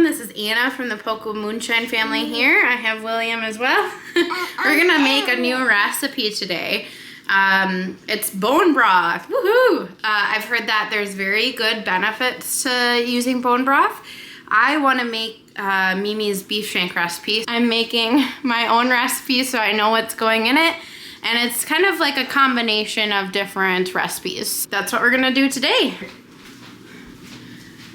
everyone, this is Anna from the Poko Moonshine family here. I have William as well. We're gonna make a new recipe today. It's bone broth, woohoo! I've heard that there's very good benefits to using bone broth. I wanna make Mimi's beef shank recipe. I'm making my own recipe so I know what's going in it. And it's kind of like a combination of different recipes. That's what we're gonna do today.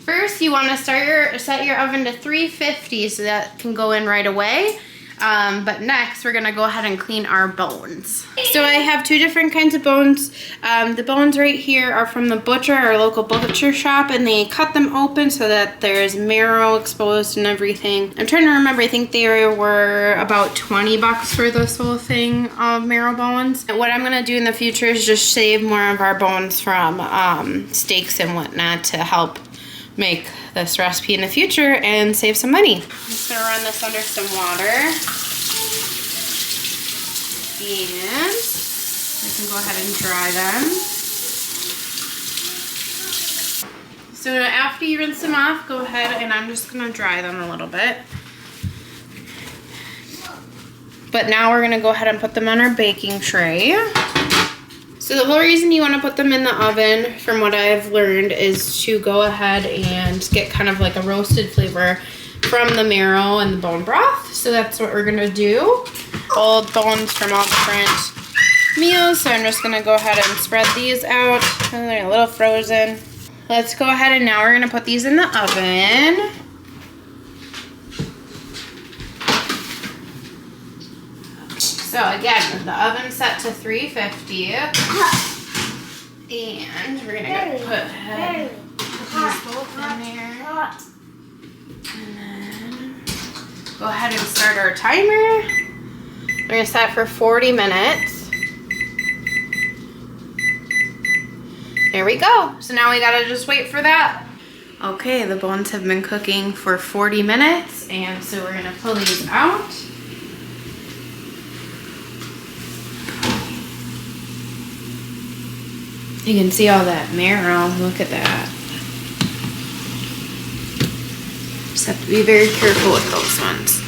First, you want to set your oven to 350 so that can go in right away. But next, we're going to go ahead and clean our bones. So I have two different kinds of bones. The bones right here are from the butcher, our local butcher shop, and they cut them open so that there's marrow exposed and everything. I'm trying to remember, I think they were about 20 bucks for this whole thing of marrow bones. And what I'm going to do in the future is just save more of our bones from steaks and whatnot to help make this recipe in the future and save some money. I'm just gonna run this under some water. And we can go ahead and dry them. So after you rinse them off, go ahead and I'm just gonna dry them a little bit. But now we're gonna go ahead and put them on our baking tray. So the whole reason you want to put them in the oven, from what I've learned, is to go ahead and get kind of like a roasted flavor from the marrow and the bone broth. So that's what we're going to do. Old bones from all different meals. So I'm just going to go ahead and spread these out. And they're a little frozen. Let's go ahead and now we're going to put these in the oven. So again, the oven's set to 350, and we're gonna put these both in there, and then go ahead and start our timer. We're gonna set for 40 minutes. There we go. So now we gotta just wait for that. Okay, the bones have been cooking for 40 minutes, and so we're gonna pull these out. You can see all that marrow. Look at that. Just have to be very careful with those ones.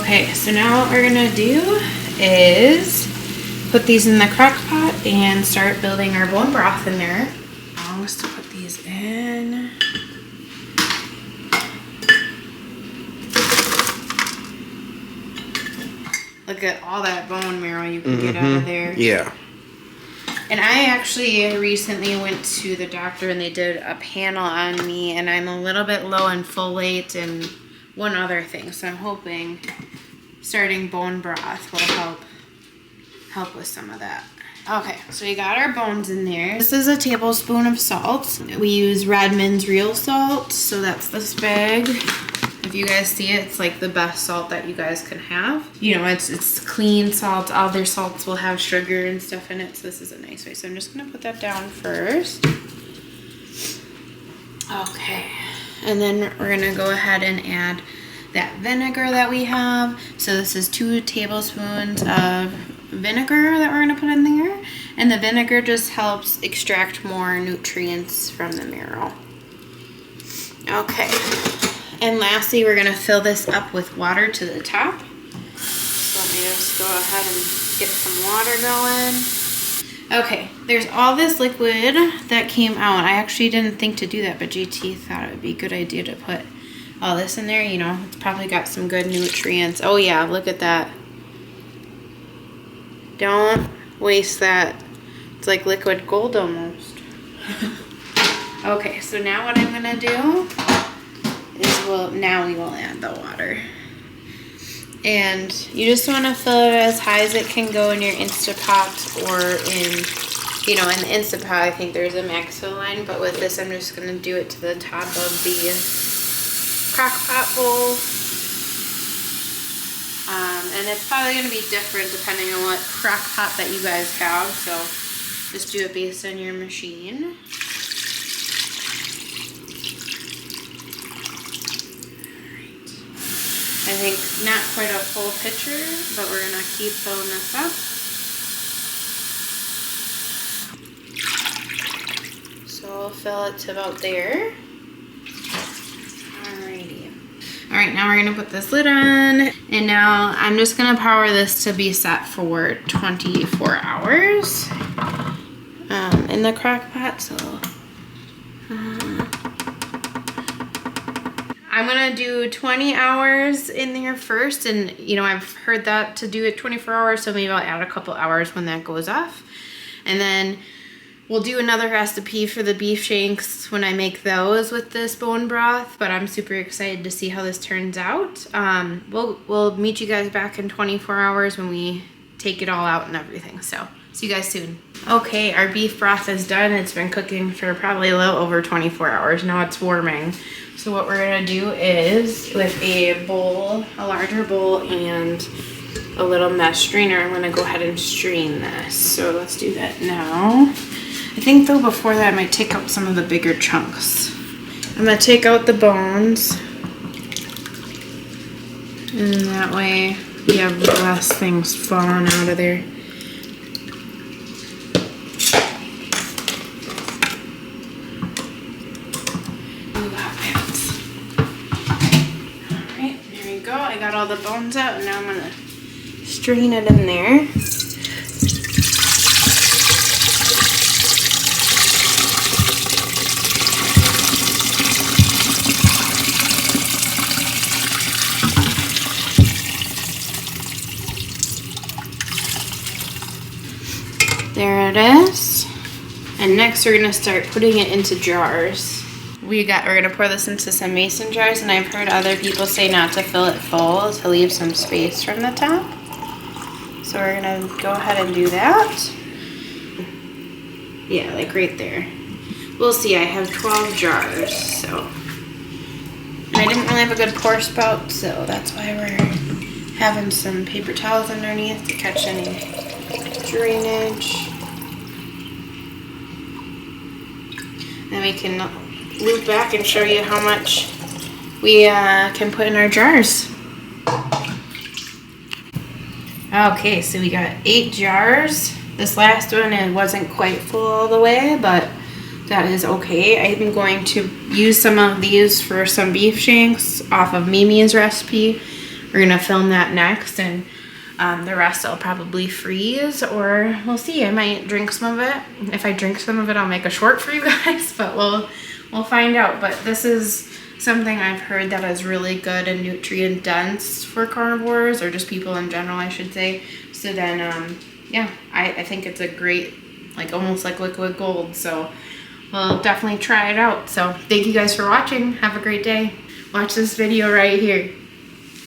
Okay, so now what we're gonna do is put these in the crock pot and start building our bone broth in there. I want us to put these in. Look at all that bone marrow you can get out of there. Yeah. And I actually recently went to the doctor and they did a panel on me, and I'm a little bit low in folate and one other thing. So I'm hoping starting bone broth will help with some of that. Okay, so we got our bones in there. This is a tablespoon of salt. We use Redmond's real salt, so that's this big. If you guys see it, it's like the best salt that you guys can have. You know, it's clean salt. All their salts will have sugar and stuff in it, so this is a nice way. So I'm just gonna put that down first. Okay, and then we're gonna go ahead and add that vinegar that we have. So this is 2 tablespoons of vinegar that we're gonna put in there. And the vinegar just helps extract more nutrients from the marrow. Okay. And lastly, we're gonna fill this up with water to the top. So let me just go ahead and get some water going. Okay, there's all this liquid that came out. I actually didn't think to do that, but GT thought it would be a good idea to put all this in there. You know, it's probably got some good nutrients. Oh yeah, look at that. Don't waste that. It's like liquid gold almost. Okay, so now what I'm gonna do is now we will add the water. And you just want to fill it as high as it can go in your Instapot, or in, you know, in the Instapot I think there's a max fill line, but with this I'm just going to do it to the top of the crock pot bowl. And it's probably going to be different depending on what crock pot that you guys have, so just do it based on your machine. I think not quite a full pitcher, but we're going to keep filling this up. So we'll fill it to about there. right, now we're gonna put this lid on, and now I'm just gonna power this to be set for 24 hours in the crock pot. So I'm gonna do 20 hours in there first, and you know, I've heard that to do it 24 hours, so maybe I'll add a couple hours when that goes off. And then we'll do another recipe for the beef shanks when I make those with this bone broth, but I'm super excited to see how this turns out. We'll meet you guys back in 24 hours when we take it all out and everything. So see you guys soon. Okay, our beef broth is done. It's been cooking for probably a little over 24 hours. Now it's warming. So what we're gonna do is, with a bowl, a larger bowl, and a little mesh strainer, I'm gonna go ahead and strain this. So let's do that now. I think though before that I might take out some of the bigger chunks. I'm gonna take out the bones, and that way we have less things falling out of there. I got all the bones out, and now I'm gonna strain it in there. There it is. And next we're gonna start putting it into jars. We're gonna pour this into some mason jars, and I've heard other people say not to fill it full, to leave some space from the top. So we're gonna go ahead and do that. Yeah, like right there. We'll see, I have 12 jars, so. And I didn't really have a good pour spout, so that's why we're having some paper towels underneath to catch any drainage. Then we can loop back and show you how much we can put in our jars. Okay, so we got 8 jars. This last one, it wasn't quite full all the way, but that is okay. I'm going to use some of these for some beef shanks off of Mimi's recipe. We're gonna film that next, and the rest I'll probably freeze, or we'll see. I might drink some of it. If I drink some of it, I'll make a short for you guys, but we'll find out. But this is something I've heard that is really good and nutrient dense for carnivores, or just people in general, I should say. So then, yeah, I think it's a great, like almost like liquid gold. So we'll definitely try it out. So thank you guys for watching. Have a great day. Watch this video right here.